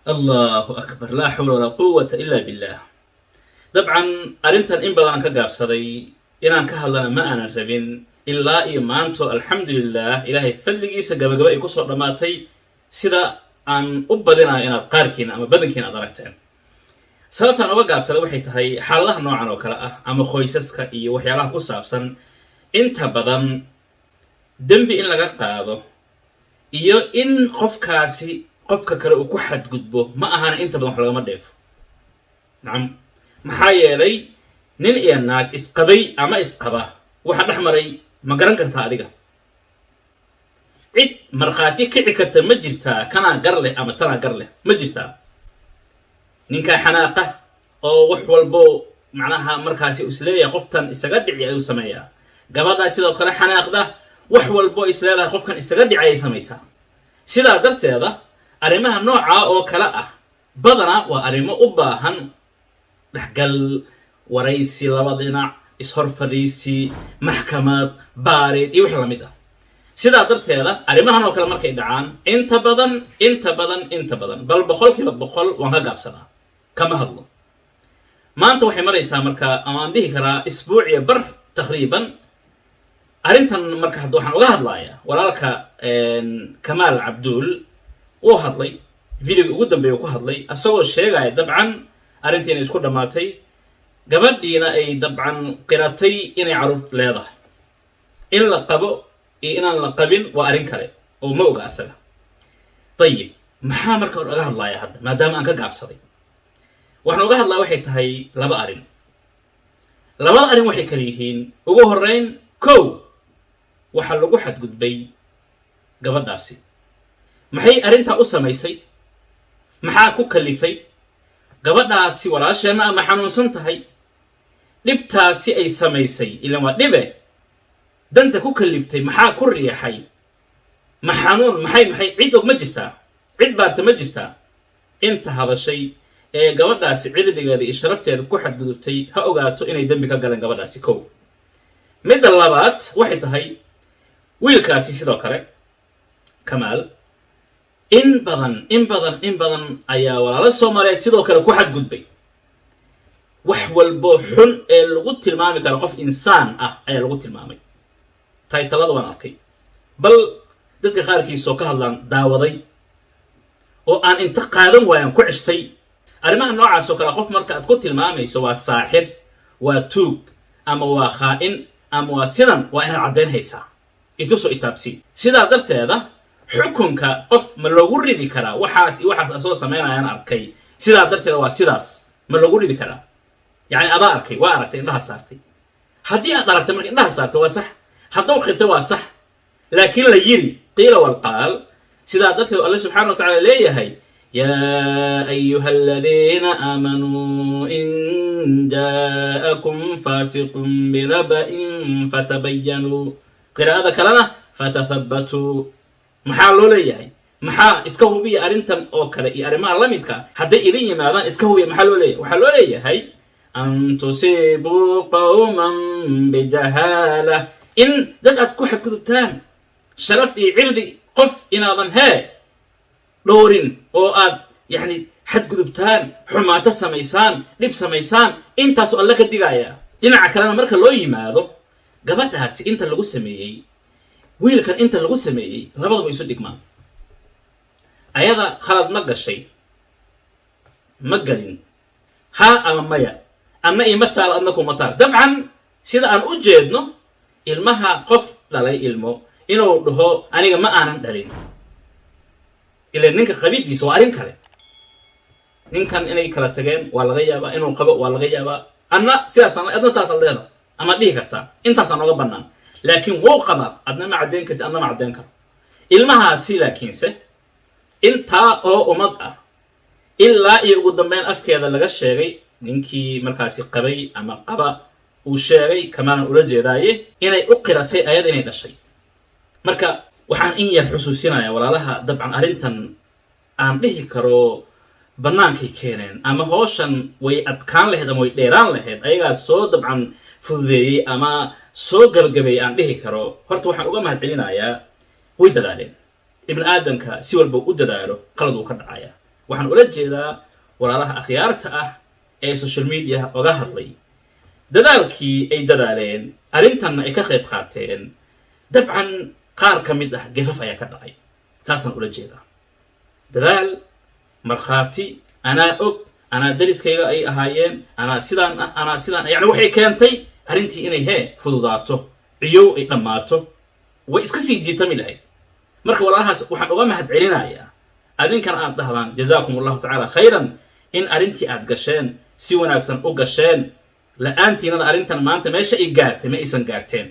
الله أكبر لا حول ولا قوة إلا بالله. طبعا أرنتن إن بدنا كجاب صدي إن أنا كهلا ما أنا ربين إلا إيمانته الحمد لله إلهي فلقي سجاب جبا يكسر رماتي سدا أن أبدنا إن القاركين أما بدنكين أدركتين سببت أنا وجاب صدي وحيت هاي حالله نوعا وكلا أما خويسسك إيه وحياله قصابسن أنت بدن دنبي إن لقى قاضو إيو إن qofka kale uu ku xadgudbo ma ahana inta badan wax lagama dheefo nacam maxaa yeelay nin iyo naag isqabay ama isqaba waxa dhex maray ma garan kartaa adiga cid markhaati kici karta ma jirtaa kanaa gar leh ama tanaa gar leh ma jirtaa ninkaa xanaaqa oo wax walbo macnaha markaasi uu isleeyahay qoftan isaga dhici ayuu sameeyaa gabadhaa sidoo kale xanaaqda wax walbo isleedahay qofkan isaga dhici ayay samaysaa sidaa darteeda arrimaha nooca oo kala ah badana waa arrimo u baahan dhaxgal waraysi laba dhinac ishor fadhiisi maxkamad baarid iyo wixii la mid ah sidaa darteeda arrimahan oo kale markay dhacaan inta badan bal boqolkiiba boqol waan ka gaabsadaa kama hadlo maanta waxay maraysaa marka aan dhihi karaa isbuuciya bar taqriiban arrintan marka hadda waxaan uga hadlayaa walaalka Kamaal Cabduul wuu hadlay video ugu dambeeyay ku hadlay asagoo sheegay dabcan arrintiina isku dhamaatay gabadhiina ay dabcan qiratay inay carruur leedahay in la qabo iyo inaan la qabin waa arrin kale oo ma oga asaga tayib maxaa marka uga hadlayaa hadda maadaama aan ka gaabsaday waxaan uga hadlaa waxay tahay laba arrin waxay kala yihiin ugu horreyn kow waxaa lagu xadgudbay gabadhaasi maxay arrintaa u samaysay maxaa ku kalifay gabadhaasi walaasheenna ama xanuunsan tahay dhibtaasi ay samaysay ilaan waa dhibe danta ku kaliftay maxaa ku riixay ma xanuun maxay cid og ma jirtaa cid baarta ma jirtaa inta hadashay ee gabadhaasi cirdigeeda iyo sharafteeda ku xadgudubtay ha ogaato inay dembi ka galeen gabadhaasi kow midda labaad waxay tahay wiilkaasi sidoo kale Kamaal in badan ayaa walaalo Soomaaliyeed sidoo kale ku xadgudbay wax walbo xun ee lagu tilmaami karo qof insaan ah ayaa lagu tilmaamay taytalada waan arkay bal dadka qaarkiis oo ka hadlaan daawaday oo aan inta qaadan waayaan ku cistay arrimaha noocaas oo kale qof marka aad ku tilmaamayso waa saaxir waa tuug ama waa khaa'in ama waa sidan waa inaad caddayn haysaa itusoo itaabsi sidaa darteeda xukunka qof ma loogu ridi karaa waxaas iyo waxaas soo sameynayaan arkay sidaa darteeda waa sidaas ma loogu ridi karaa yani adaa arkay waa aragtay indhaha saartay haddii aad aragtay marka indhaha saartay waa sax hadduu qirtay waa sax laakiin la yiri qiila walqaal sidaa darteeda alle subxaana wa tacaala leeyahay yaa ayuha aladiina aamanuu in jaa'akum faasiqun binaba'in fatabayanuu qiraa'ada kalena fatathabbatuu maxaa loo leeyahay maxaa iska hubiya arrintan oo kale iyo arrimaha la midka hadday idin yimaadaan iska hubiya maxaa loo leeyahay waxaa loo leeyahay an tusibuu qawman bijahaala in dad aad ku xadgudubtaan sharaf iyo cirdi qof inaadan dhowrin oo aad yani xadgudubtaan xumaato samaysaan dhib samaysaan intaasoo alla ka digaya dhinaca kalena marka loo yimaado gabadhaasi inta lagu sameeyey wiilkan inta lagu sameeyey labaduba isu dhigmaan ayada khalad ma gashay ma galin haa ama maya anna ima taal adna kuma taal dabcan sida aan u jeedno ilmaha qof dhalay ilmo inuu dhaho aniga ma aanan dhalin ilaa ninka qabidiisa waa arrin kale ninkan inay kala tageen waa laga yaabaa inuu qabo waa laga yaabaa adna saas leeda ama dhihi kartaa intaasaan oga bannaan laakiin wuu qabaa adna ma caddayn karti adna ma caddayn karo ilmahaasi laakiinse intaa oo ummad ah ilaa iyo ugu dambeyn afkeeda laga sheegay ninkii markaasi qabay ama qaba uu sheegay kamaanan ula jeedaaye inay u qiratay ayad inay dhashay marka waxaan in yar xusuusinayaa walaalaha dabcan arrintan aan dhihi karo bannaankay keeneen ama hawshan way adkaan lahayd ama way dheeraan lahayd ayagaa soo dabcan fududeeyey ama soo gabagabeeyey aan dhihi karo horta waxaan uga mahadcelinayaa way dadaaleen ibn aadamka si walba u dadaalo qalad uu ka dhacaya waxaan ula jeedaa walaalaha akhyaarta ah ee social media oga hadlay dadaalkii ay dadaaleen arrintanna ay ka qayb qaateen dabcan qaar ka mid ah gafaf ayaa ka dhacay taasaan ula jeedaa dadaal markhaati anaa og anaa dariskayga ay ahaayeen anaa sidaan ah anaa sidaan yani waxay keentay arrintii inay fududaato ciyow ay dhammaato way iska sii jiitami lahayd marka walaalahaas waxaan uga mahad celinayaa adinkan aad dhahdaan jazaakum allahu tacaala khayran in arrintii aad gasheen si wanaagsan u gasheen la-aantiinada arrintan maanta meesha ay gaartay ma aysan gaarteen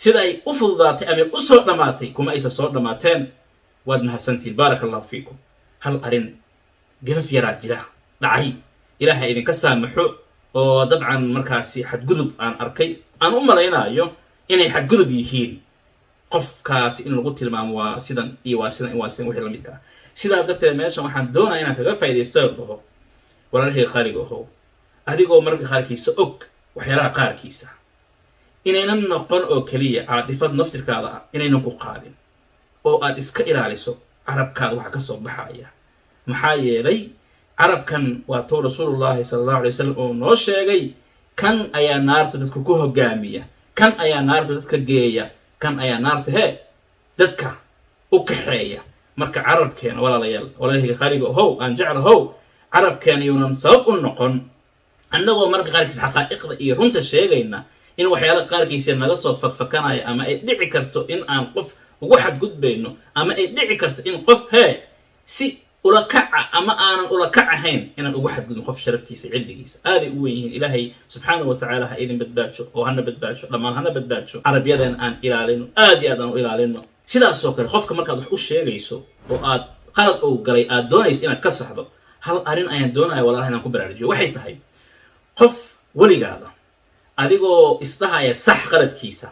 sida ay u fududaatay ama u soo dhammaatay kuma aysan soo dhammaateen waad mahadsantiin baaraka allahu fiikum hal arrin gafaf yaraa jira dhacay ilaahay idinka saamaxo oo dabcan markaasi xadgudub aan arkay aan u malaynaayo inay xadgudub yihiin qofkaasi in lagu tilmaamo waa sidan iyo waa sidan iyo waa sidan wixii la midka ah sidaa darteed meeshan waxaan doonaya inaan kaga faa'iidaysto dhaho walaalahayga qaaliga ahow adigoo marka qaarkiisa og waxyaalaha qaarkiisa inaynan noqon oo keliya caatifad naftirkaada ah inaynan ku qaadin oo aad iska ilaaliso carabkaada waxa ka soo baxaya maxaa yeelay carabkan waa tuu rasuulullaahi sala allahu alay wasalam oo noo sheegay kan ayaa naarta dadka ku hogaamiya kan ayaa naarta dadka geeya kan ayaa naarta dadka u kaxeeya marka carabkeena walaalayaal walaalahayga qaaliga ahow aan jeclahow carabkeena yuunan sabab u noqon annagoo marka qaarkiisa xaqaa'iqda iyo runta sheegayna in waxyaala qaarkiisa naga soo fakfakanaya ama ay dhici karto in aan qof ugu xadgudbayno ama ay dhici karto in qof si ula kaca ama aanan ula kac ahayn inaan ugu xadgudbin qof sharaftiisa cildigiisa aaday u weyn yihiin ilaahay subxaanahu wa tacaala ha idin badbaadsho oo hana badbaadsho dhammaan hana badbaadsho carabyadan aan ilaalino aad iyo aad aan u ilaalino sidaasoo kale qofka markaad wax u sheegayso oo aad qalad ou galay aad doonaysa inaad ka saxdo hal arrin ayaan doonaya walaalaha inaan ku baraarujiyo waxay tahay qof weligaada adigoo isdhahaya sax qaladkiisa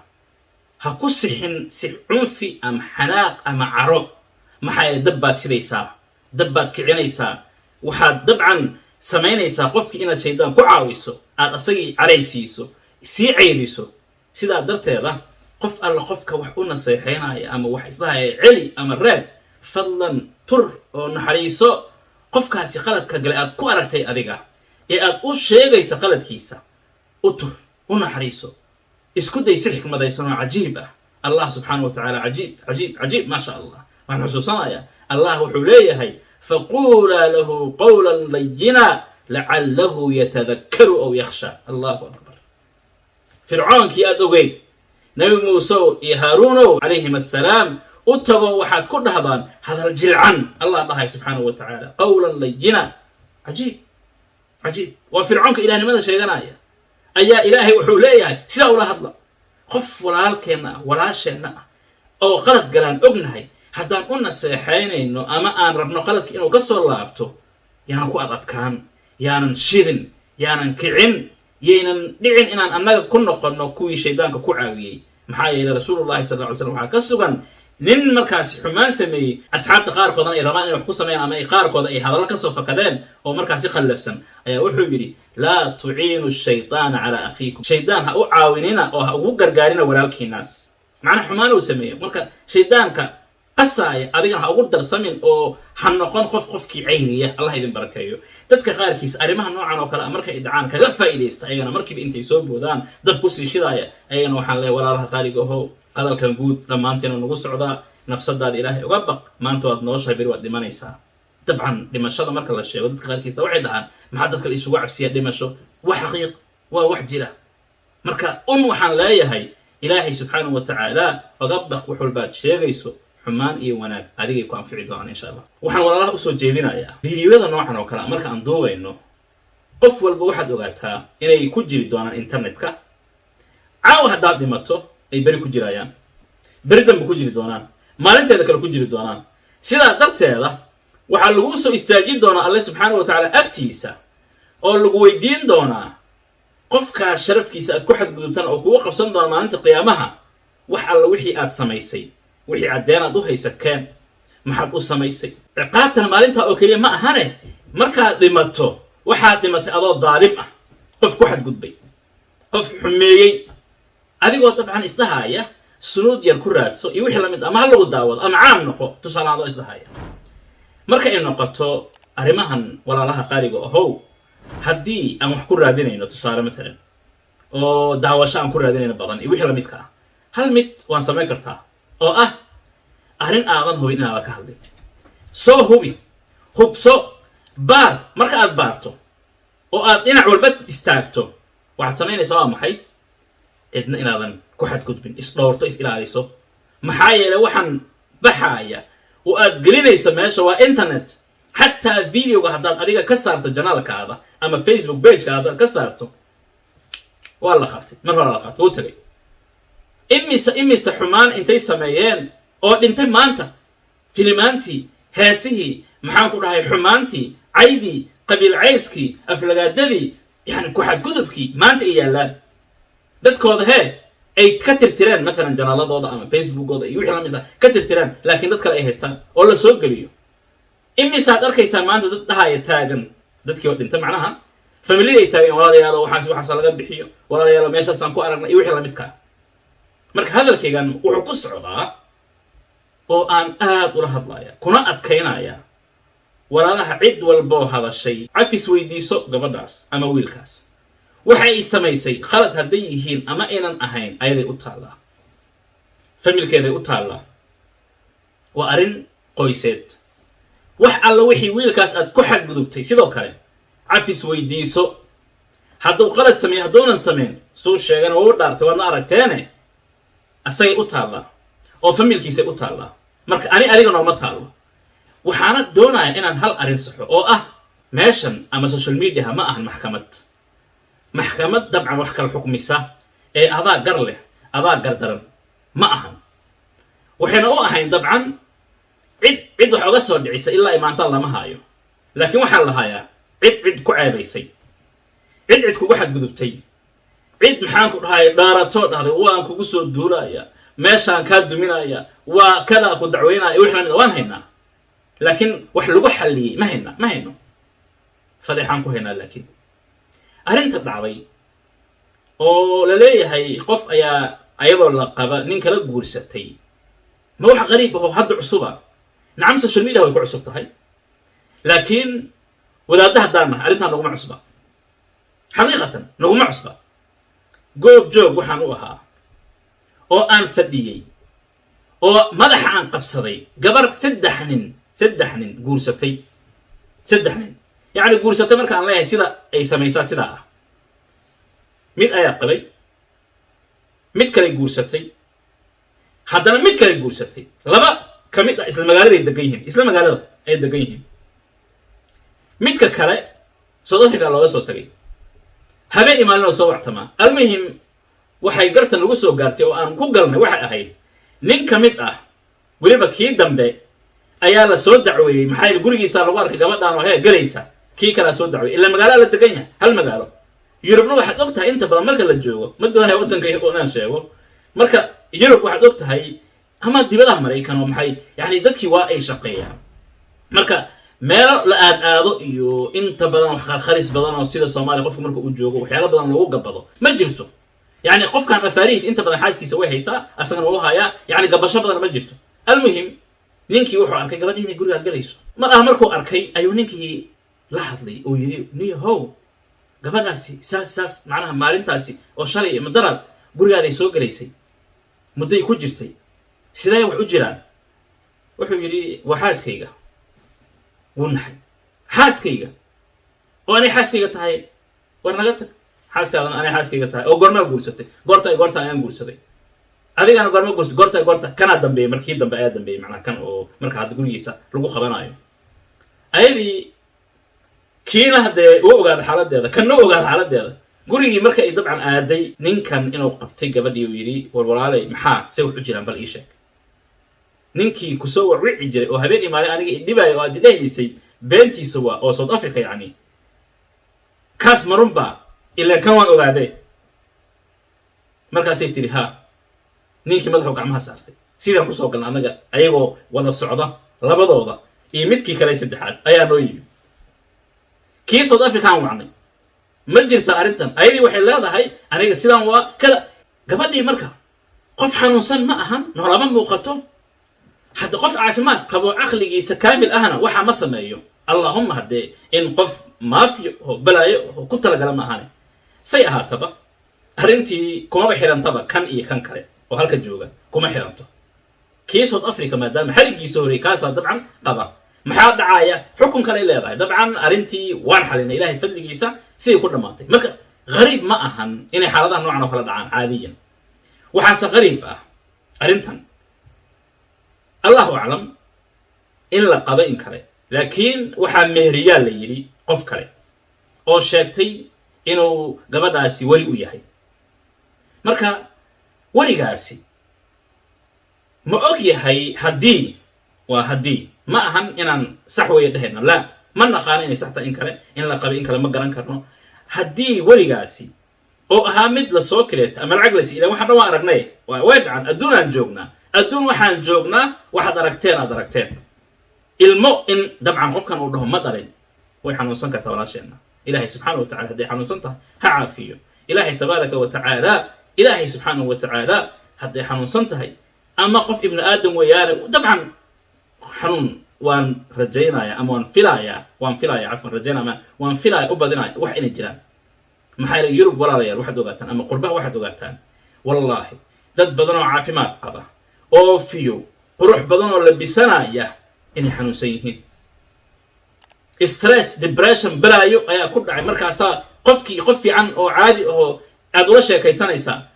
ha ku sixin si cunfi ama xanaaq ama caro maxaa yeele dab baad sidaysaa dab baad kicinaysaa waxaad dabcan samaynaysaa qofkii inaad shaydaan ku caawiso aad asagii caraysiiso sii caybiso sidaa darteeda qof alla qofka wax u naseexaynaya ama wax isdhahaya celi ama reeb fadlan tur oo naxariiso qofkaasi qaladka gale aad ku aragtay adiga ee aad u sheegaysa qaladkiisa u tur u naxariiso isku day si xikmadaysan oo cajiib ah allah subxaanahu wa tacaala cajiib cajiib cajiib maa sha allah waxaan xusuusanayaa allah wuxuu leeyahay faquulaa lahu qawlan layina lacallahu yatadakkaru aw yakhsha allahu akbar fircoonkii aad ogeyd nabi muusew iyo haaruunow calayhim assalaam u tago waxaad ku dhahdaan hadal jilcan allah dhahay subxaanahu wa tacaala qawlan layina cajiib cajiib waa fircoonka ilahnimada sheeganaya ayaa ilaahay wuxuu leeyahay sidaa ula hadla qof walaalkeenna ah walaasheenna ah oo qalad galaan ognahay haddaan u naseexaynayno ama aan rabno qaladka inuu ka soo laabto yaanan ku adadkaan yaanan shidin yaanan kicin yaynan dhicin inaan annaga ku noqonno kuwii shaydaanka ku caawiyey maxaa yeelay rasuulullahi sal lla ly slam waxaa ka sugan nin markaasi xumaan sameeyey asxaabta qaarkoodan ay rabaan inay wax ku sameeyaan ama ay qaarkooda ay hadallo ka soo fakadeen oo markaasi khallafsan ayaa wuxuu yidhi laa tuciinu shaytaana calaa akhiikum shaydaan ha u caawinina oo ha ugu gargaarina walaalkiinaas macnaa xumaan uu sameeyo marka shaydaanka qasaaya adigana ha ugu darsamin oo ha noqon qofkii cayriya allah idin barakeeyo dadka qaarkiis arrimaha noocan oo kale a markay dhacaan kaga faa'iidaysta ayagana markiiba intay soo boodaan dab ku sii shidaaya ayagana waxaan leeyahay walaalaha qaaliga ahow hadalkan guud dhammaantiina nagu socdaa nafsadaada ilaahay uga baq maanta waad noloshahay beri waad dhimanaysaa dabcan dhimashada marka la sheego dadka qaarkiisa waxay dhahaan maxaa dadka la isugu cabsiya dhimasho waa xaqiiq waa wax jira marka waxaan leeyahay ilaahay subxaanahu wa tacaala uga baq wax walbaad sheegayso xumaan iyo wanaag adigay ku anfici doonaan insha allah waxaan walaalaha usoo jeedinayaa fiidiyoyada noocan oo kale a marka aan duubayno qof walba waxaad ogaataa inay ku jiri doonaan internetka caawa haddaad dhimato ay beri ku jirayaan beri danba ku jiri doonaan maalinteeda kale ku jiri doonaan sidaa darteeda waxaa lagu soo istaajin doonaa alle subxaanahu wa tacaala agtiisa oo lagu weydiin doonaa qofkaas sharafkiisa aad ku xadgudubtaan oo kugu qabsan doona maalinta qiyaamaha wax alla wixii aad samaysay wixii caddeen aad u haysakeen maxaad u samaysay ciqaabtana maalintaa oo keliya ma ahane markaad dhimato waxaad dhimatay adoo daalim ah qof ku xadgudbay qof xumeeyey adigoo dabcan isdhahaaya sunuud yar ku raadso iyo wixii la mid ama ha lagu daawado ama caam noqo tusaale adoo isdhahaaya marka ay noqoto arrimahan walaalaha qaaliga ahow haddii aan wax ku raadinayno tusaale matalan oo daawasho aan ku raadinayno badan iyo wixii la midka ah hal mid waan samayn kartaa oo ah arrin aadan hubin inaadan ka hadlin soo hubso baar marka aad baarto oo aad dhinac walba istaagto waxaad samaynaysaa waa maxay cidna inaadan ku xadgudbin isdhowrto is ilaaliso maxaa yeelay waxaan baxaaya oo aad gelinayso meesha waa internet xataa videoga haddaad adiga ka saarto janaalkaada ama Facebook pageka haddaad ka saarto waa la qabtay mar hore la qabtay wuu tagay imise xumaan intay sameeyeen oo dhintay maanta filimaantii heesihii maxaan ku dhahay xumaantii caydii qabiil cayskii aflagaadadii yani ku xadgudubkii maanta ay yaallaan dadkooda ay ka tirtireen maalan janaaladooda ama Facebookooda iyo wixii la mid ah ka tirtireen laakiin dad kale ay haystaan oo la soo geliyo imisaad arkaysaa maanta dad dhahaya taagan dadkii oo dhintay macnaha familiyada ay taagan walaalayaalo waxaas laga bixiyo walaalayaalo meeshaasaan ku aragnay iyo wixii la midka marka hadalkaygan wuxuu ku socdaa oo aan aad ula hadlaya kuna adkaynaya walaalaha cid walboo hadashay cafis weydiiso gabadhaas ama wiilkaas waxa ay samaysay khalad hadday yihiin ama aynan ahayn ayaday u taallaa familkeeday u taallaa waa arrin qoyseed wax alla wixii wiilkaas aad ku xadgudubtay sidoo kale cafis weydiiso hadduu qalad sameeyo hadduunan samayn suu sheegana waa u dhaartay waadna aragteene asagay u taallaa oo familkiisay u taallaa marka aniga nooma taallo waxaana doonaya inaan hal arrin saxo oo ah meeshan ama social media ma ahan maxkamad dabcan wax kala xukmisa ee adaa gar leh adaa gardaran ma ahan waxayna u ahayn dabcan cid wax oga soo dhicisa ilaa ay maantaan lama haayo laakiin waxaan lahayaa cid ku ceebaysay cid kugu xadgudubtay cid maxaan ku dhahay dhaarato dhahday waan kugu soo duulaya meeshaan kaa duminaya waa kadaa ku dacweynaya wixii lamid waan haynaa laakiin wax lagu xalliyey ma hayno fadeexaan ku haynaa laakiin arrinta dhacday oo la leeyahay qof ayaa ayadoo la qaba nin kala guursatay ma wax qariib ahoo hadda cusuba nacam social media way ku cusub tahay laakiin wadaadda haddaan nahay arrintaan naguma cusba xaqiiqatan naguma cusba goob joog waxaan u ahaa oo aan fadhiyey oo madaxa aan qabsaday gabar saddex nin guursatay yacni guursatay marka aan leeyahay sida ay samaysaa sidaa ah mid ayaa qabay mid kale guursatay haddana mid kale guursatay laba ka mid ah isla magaalada ay degan yihiin midka kale South Africa looga soo tagay habeen imaalinoo soo wactamaa almuhim waxay gartan lagu soo gaartay oo aan ku galnay waxay ahayd nin ka mid ah weliba kii dambe ayaa la soo dacweeyey maxaa gurigiisa lagu arkay gabadhaan oo galaysa kii kala soo dacweeyey ila magaalo la degan yahay hal magaalo Yurubna waxaad og tahay inta badan marka la joogo ma doonayo waddanka oo aan sheego marka Yurub waxaad og tahay ama dibadaha Mareykan oo maxay yani dadkii waa ay shaqeeyaan marka meelo la aado iyo inta badan wax khalis badan oo sida Soomaaliya qofku marka uu joogo waxyaalo badan lagu gabado ma jirto yani qofkan afaariis inta badan xaaskiisa way haysaa asagana uu haya yani gabasho badan ma jirto almuhim ninkii wuxuu arkay gabadhii inay guriga galayso markuu arkay ayuu ninkii la hadlay oo yiri niyahow gabadhaasi saas macnaha maalintaasi oo shalay madaraad gurigaaday soo galaysay mudday ku jirtay sidee wax u jiraan wuxuu yiri waa xaaskayga wuu naxay xaaskayga oo anay xaaskayga tahay war naga tag xaaskaadan anay xaaskayga tahay oo goorma guursatay goorta ayaan guursaday adigana goorma guursatay goorta kana dambeeyay markii dambe ayaa dambeeyay macnaha kan oo marka hadda gurigiisa lagu qabanayo ayadii kiina hadee uu ogaada xaaladeeda kana ogaada xaaladeeda gurigii marka ay dabcan aaday ninkan inuu qabtay gabadhii uu yiri walaalay maxaa say wax u jiraan bal ii sheeg ninkii ku soo warwici jiray oo habeen imaalin aniga idhibayo oo aad dhahaysay beentiisa waa oo South Africa yani kaas marunba ilaa kan waan ogaaday markaasay tiri ha ninkii madaxu gacmaha saartay sidaan ku soo galnay anaga ayagoo wada socda labadooda iyo midkii kale saddexaad ayaa noo yimid kii South Africa aan wacnay ma jirta arrintan ayadii waxay leedahay aniga sidaan waa kala gabadhii marka qof xanuunsan ma ahan noolama muuqato hadda qof caafimaad qabo aqligiisa kaamil ahna waxa ma sameeyo allahumma haddee in qof maafiyo oo balaayo oo ku talagala ma ahane say ahaataba arrintii kumaba xirantaba kan iyo kan kale oo halka jooga kuma xiranto kii South Africa maadaama xarigiisa horay kaasaa dabcan qaba maxaa dhacaya xukun kale leedahay dabcan arrintii waan xalinay ilaahay fadligiisa sidii ku dhamaatay marka غريب ما أهن إن حالة نوع نقل دعان عاديا وحاس غريب أرنتن الله أعلم إلا قبائن كره لكن وحا مهريال ليري قف كره أو شاكتي إنه قبضاسي وري وياهي مركا وري قاسي ما أوجيهي هدي وهدي ما أهن إن صحوة يدهن لا من نخان إني سحت إن كره إن لا قبائن كره ما قرن كرنو haddii weligaasi oo ahaa mid la soo kireysta ama lacag la siiyay waxaan dhawaan aragnay waa weedcan adduunaan joognaa adduun waxaan joognaa waxaad aragteen ilmo in dabcan qofkan uu dhaho ma dhalin way xanuunsan kartaa walaasheena ilaahay subxaanahu wa tacaala hadday xanuunsan tahay ha caafiyo ilaahay tabaaraka wa tacaala ilaahay subxaanahu wa tacaala hadday xanuunsan tahay ama qof ibnu aadam weeyaane dabcan xanuun waan rajaynaya ama waan filaya cafwan rajaynaya waan filaya u badinaya wax inay jiraan maxaa yeelay Yurub walaalayaal waxaad ogaataan ama qurbaha waxaad ogaataan wallahi dad badan oo caafimaad qaba oo fiyo qurux badan oo labisanaya inay xanuunsan yihiin stress depression balaayo ayaa ku dhacay markaasaa qofkii qof fiican oo caadi oo aad ula sheekaysanaysaa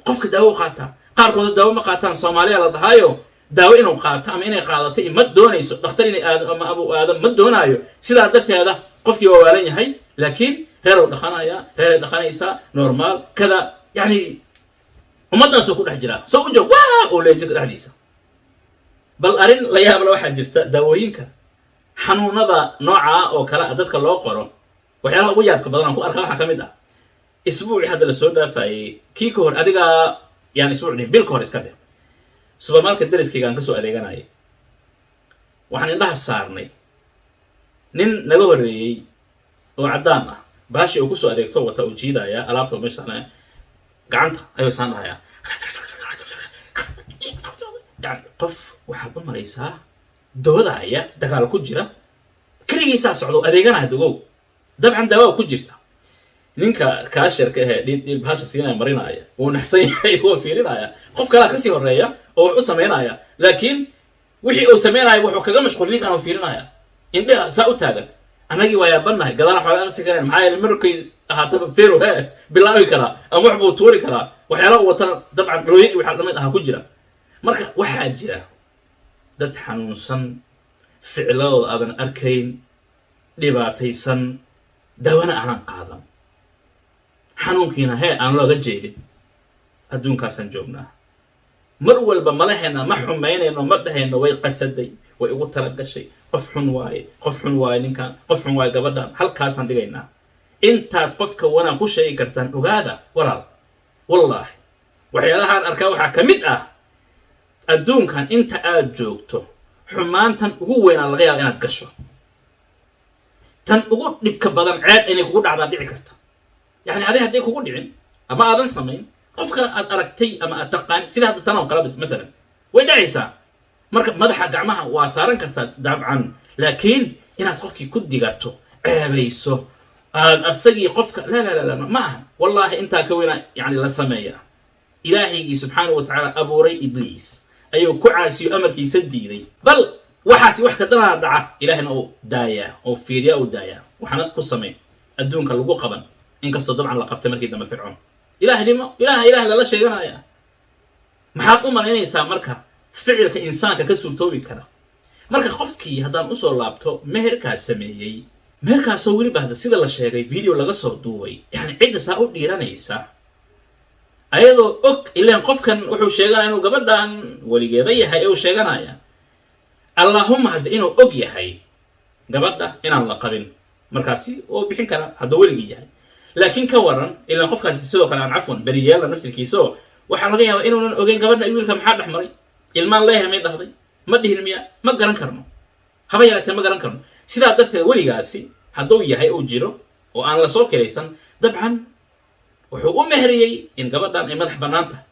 qofka daawo qaata qaarkood daawo ma qaataan Soomaaliya la dhahayo daawo inuu qaato ama inay qaadato ma doonayso dhakhtar inay aado ama abu aado ma doonayo sidaa darteeda qofkii waa waalan yahay laakiin reerow dhaqanaysa normal kada yani umadaasoo ku dhex jira soo u joog waa oo leejada dhexdiisa bal arin la yaab la waxaa jirta daawooyinka xanuunada nooca oo kala dadka loo qoro waxyaalaha ugu yaabka badan ku arkaa waxa kamid ah isbuuci hadda la soo dhaafayay kii ka hor adiga yani isbuuci bil ka hor iska dhig supermarket dariskayga aan ka soo adeeganayay waxaan indhaha saarnay nin naga horeeyay oo cadaan ah baashi uu ku soo adeegto wata uu jiidaya alaabta meesha gacanta ayuu saanayaa yani qof waxaad u maraysaa doodaya dagaal ku jira kaligiisaa socdo adeeganaya dogow dabcan dawaa ku jirta ninka kaashirka dhiid baasha siinaya marinaya uu naxsan yahay oo fiirinaya qof kale ka sii horeeya oo wax u sameynaya laakiin wixii uu sameynaya wuxuu kaga mashquulin ninkan uu fiirinaya indhaha saa u taagan anagii waa yaabanahay gadana xoolo aan sigayn maxaa yeelay markay ahaataba feero bilaabi karaa ama wax buu tuuri karaa waxyaalaha wata dabcan rooyin waxa lamid ah ku jira marka waxaa jira dad xanuunsan ficilladooda aadan arkayn dhibaataysan dawana aanan qaadan xanuunkiina aan looga jeedin adduunkaasaan joognaa mar walba malaheena ma xumaynayno ma dhahayno way qasaday way ugu talagashay qof xun waaye ninkan qof xun waaye gabadhan halkaasaan dhigaynaa intaad qofka wanaan ku sheegi kartaan ogaada walaal wallaahi waxyaalahaan arkaa waxaa ka mid ah adduunkan inta aad joogto xumaantan ugu weynaa laga yaaba inaad gasho tan ugu dhibka badan ceeb inay kugu dhacdaa dhici karta yani aday hadday kugu dhicin ama aadan samayn qofka aad aragtay ama aad taqaan sida hadda tan oo kala مثلا way dhacaysaa marka madaxa gacmaha waa saaran kartaa dabcan laakiin inaad qofkii ku digato ceebayso aad asagii qofka la ma aha wallahi inta ka weyna yani la sameeyaa ilaahaygi subhanahu wa ta'ala abuuray iblis ayuu ku caasiyo amarkiisa diiday bal waxaasi wax ka dana dhaca ilaahina uu daaya oo fiiriya uu daaya waxana ku sameey adduunka lagu qaban inkastoo dabcan la qabtay markii dambe fircoon ilaah la sheeganaya maxaad u malaynaysaa marka ficilka insaanka ka suurtoobi kara marka qofkii haddaan u soo laabto meherkaas sameeyay meherkaasoo weli bahda sida la sheegay video laga soo duubay yani cidda saa u dhiiranaysa ayadoo og ilaan qofkan wuxuu sheeganaya inuu gabadhan weligeeda yahay uu sheeganaya allahumma hadda inuu og yahay gabadha inaan la qabin markaasi oo bixin kara hadduu weligii yahay laakiin ka waran ilaan qofkaasi sidoo kale aan cafwan beriyeela naftirkiisa waxaa laga yaabaa inuunan ogeyn gabadha iyo wiilka maxaa dhex maray ilmaan leeyahay may dhahday ma dhihin miya ma garan karno haba yaraatee ma garan karno sidaa darteed weligaasi hadduu yahay uu jiro oo aan la soo kiraysan dabcan wuxuu u mehriyey in gabadhan ay madax bannaan tahay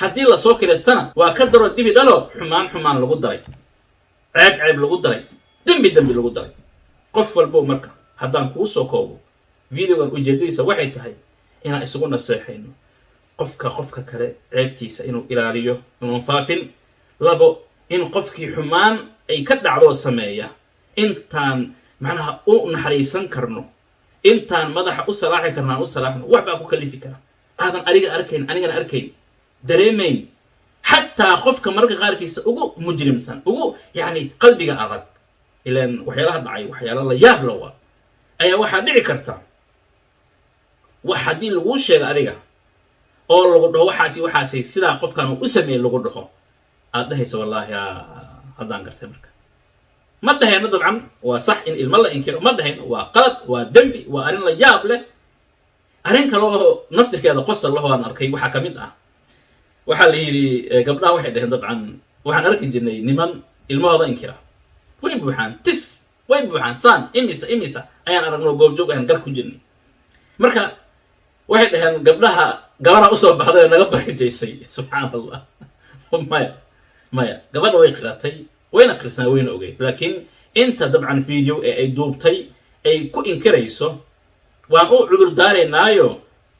haddii la soo kiraystana waa ka daro dibi dhalo xumaan lagu daray ceeb lagu daray dembi lagu daray qof walbo marka haddaan kuu soo koobo videogan ujeedadiisa waxay tahay inaan isugu naseexayno qofka kale ceebtiisa inuu ilaaliyo inuu faafin labo in qofkii xumaan ay ka dhacdo sameeya intaan macnaha u naxariisan karno intaan madaxa u salaaxi karnaan u salaaxno wax baa ku kalifi kara aadan adiga arkayn anigana arkayn dareemayn xataa qofka marka qaarkiisa ugu mujrimsan ugu yani qalbiga adag ilaan waxyaalaha dhacay waxyaala la yaab la waa ayaa waxaa dhici karta wax haddii laguu sheego adiga oo lagu dhaho waxaasi sidaa qofkan uu u sameeyey lagu dhaho aad dhahaysa wallaahi haddaan gartay marka ma dhahayno dabcan waa sax in ilmo la inkiro ma dhahayno waa qalad waa dembi waa arrin la yaab leh arrin kale oo naftirkeeda qosol laho aan arkay waxaa ka mid ah waxaa la yidhi gabdhaha waxay dhaheen dabcan waxaan arki jirnay niman ilmahooda inkira way buuxaan tif way buuxaan saan imisa ayaan aragno goobjoog ayaan gar ku jirnay marka waxay dhaheen gabdhaha gabadha usoo baxday oo naga barijaysay subxaan allah maya gabadha way qiratay wayna qirsan wayna ogeyd laakiin inta dabcan video ee ay duubtay ay ku inkirayso waan u cudur daaraynaayo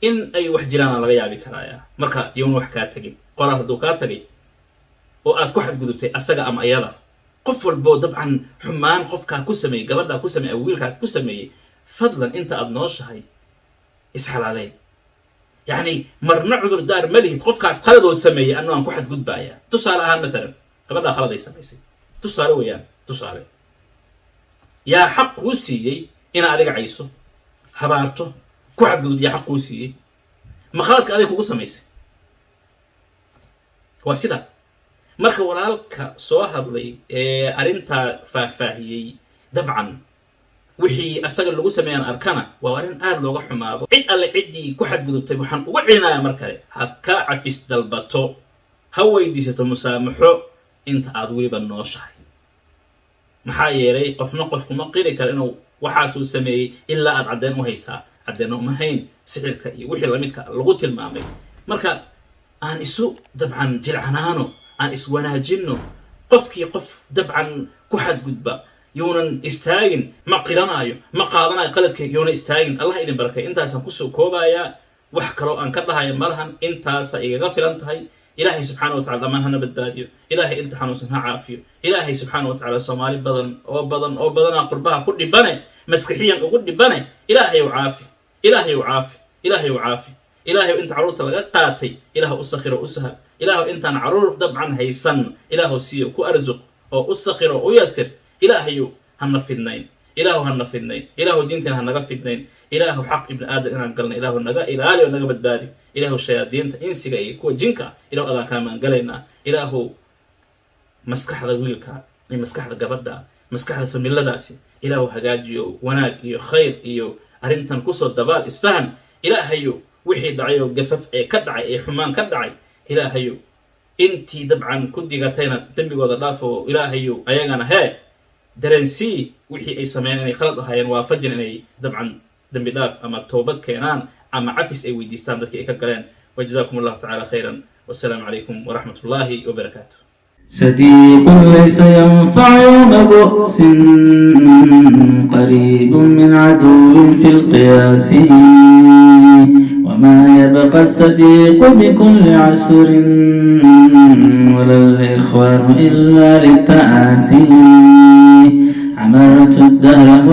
in ay wax jiraan laga yaabi karaaya marka yoon wax kaa tagin qoraal hadduu kaa tagay oo aad ku xadgudubtay asaga ama ayada qof walbo dabcan xumaan qofkaa ku sameeyey gabadhaa ku sameeyey wiilkaa ku sameeyey fadlan inta aad nooshahay isxalaaleyn يعني مرنا عذر دار ملهد قفكاس خلدو سميه انه ان كحد غدبايا تصال اها مثلا قبل خلد اي سميسي تصال ويان تصال يا حق وسيي ان اديق عيسو حبارته كحد غدب يا حق وسيي ما خلدك اديق كو سميسي واسيدا marka walaalka soo hadlay arinta faahfaahiyay dabcan wixii asaga lagu sameeyaan arkana waa arin aad looga xumaado cid alle cidii ku xadgudubtay waxaan ugu cilinayaa mar kale ha ka cafis dalbato ha weydiisato musaamaxo inta aad weliba nooshahay maxaa yeelay qofna qofkuma qiri karo inuu waxaasuu sameeyey ilaa aad caddeyn u haysaa caddeena uma hayn sixirka iyo wixii lamidka lagu tilmaamay marka aan isu dabcan jilcanaano aan iswanaajinno qofkii qof dabcan ku xadgudba يونن استاجن ما قرنايو ما قادناي قلدك يونا استاجن الله إذن بركة أنت أصلا كسو كوبايا وحكروا أن كلها يمرهن أنت سإيجا فلنتهاي إلهي سبحانه وتعالى من هنا بالداديو إلهي أنت حنوسنها عافية إلهي سبحانه وتعالى صومالي بدن قربها كل بني مسكحيا وكل بني إلهي وعافي إلهي وعافي إلهي وعافي إلهي وأنت عروض تاتي إلهي أسخر وأسهل إلهي أنت عروض طبعا هيسن إلهي سيو كو أرزق أو أسخر ويسر إلهي هنفدنين إله هنفدنين إله دينتنا هنغفدنين إله حق ابن آدم إن قلنا إله النجا إله ونجا بدباري إله الشياطين إنسي جاي كو جنكا إله أذا كان من قلنا إله مسكح ذا ويلكا مسكح ذا جبدا مسكح ذا فميلا داسي إله هجاجيو وناج إيو خير إيو أرنتن كسر دبال إسفهن إلهيو وحي دعيو جفف كدعي حمان كدعي إلهيو إنتي دبعا كدي قتينا تنبي قدر دافو إلهيو أيانا هاي درنسي وحي أي سمين أني خلط هاين وافجن أني طبعا دنبي داف أما توبت كينان أما عفس أي ويديستان ذلك إيكا قلين وجزاكم الله تعالى خيرا والسلام عليكم ورحمة الله وبركاته صديق ليس ينفع يوم بؤس قريب من عدو في القياس وما يبقى الصديق بكل عسر ولا الإخوان إلا للتآسي عمرت الدهر